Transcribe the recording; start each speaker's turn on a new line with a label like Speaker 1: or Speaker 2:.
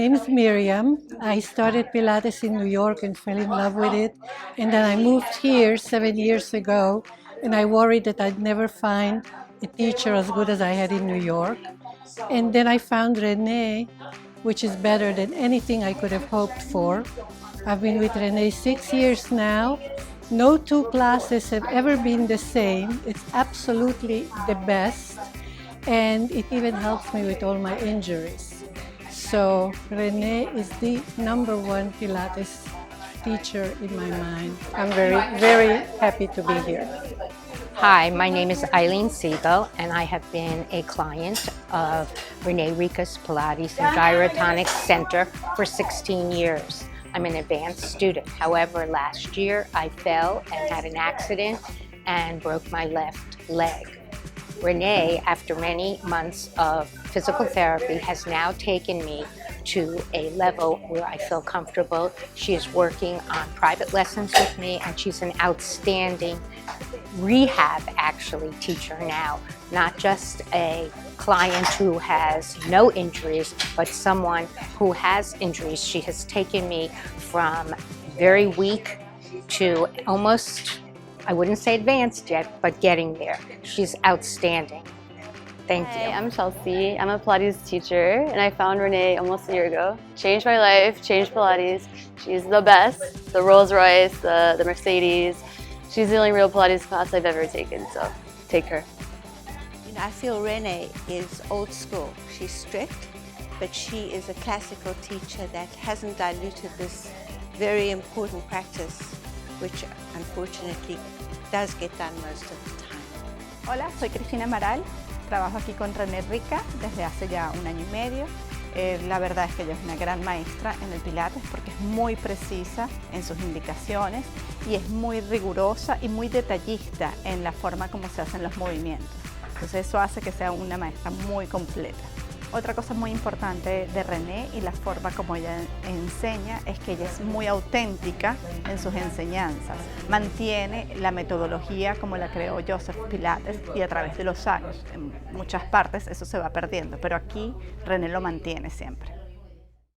Speaker 1: name is Miriam. I started Pilates in New York and fell in love with it. And then I moved here 7 years ago, and I worried that I'd never find a teacher as good as I had in New York. And then I found Renee, which is better than anything I could have hoped for. I've been with Renee 6 years now. No two classes have ever been the same. It's absolutely the best. And it even helps me with all my injuries. So Renee is the #1 Pilates teacher in my mind. I'm very, very happy to be here.
Speaker 2: Hi, my name is Eileen Siegel, and I have been a client of Renee Ricca's Pilates and Gyrotonics Center for 16 years. I'm an advanced student. However, last year I fell and had an accident and broke my left leg. Renee, after many months of physical therapy, has now taken me to a level where I feel comfortable. She is working on private lessons with me, and she's an outstanding rehab, actually, teacher now. Not just a client who has no injuries, but someone who has injuries. She has taken me from very weak to almost, I wouldn't say advanced yet, but getting there. She's outstanding. Thank you.
Speaker 3: Hi, I'm Chelsea. I'm a Pilates teacher, and I found Renee almost a year ago. Changed my life, changed Pilates. She's the best, the Rolls Royce, the Mercedes. She's the only real Pilates class I've ever taken, so take her.
Speaker 4: You know, I feel Renee is old school. She's strict, but she is a classical teacher that hasn't diluted this very important practice, which unfortunately does get done most of the time.
Speaker 5: Hola, soy Cristina Amaral. Trabajo aquí con Renee Ricca desde hace ya 1 año y medio. La verdad es que ella es una gran maestra en el Pilates porque es muy precisa en sus indicaciones y es muy rigurosa y muy detallista en la forma como se hacen los movimientos. Entonces eso hace que sea una maestra muy completa. Otra cosa muy importante de Renee y la forma como ella enseña es que ella es muy auténtica en sus enseñanzas. Mantiene la metodología como la creó Joseph Pilates y a través de los años. En muchas partes eso se va perdiendo, pero aquí Renee lo mantiene siempre.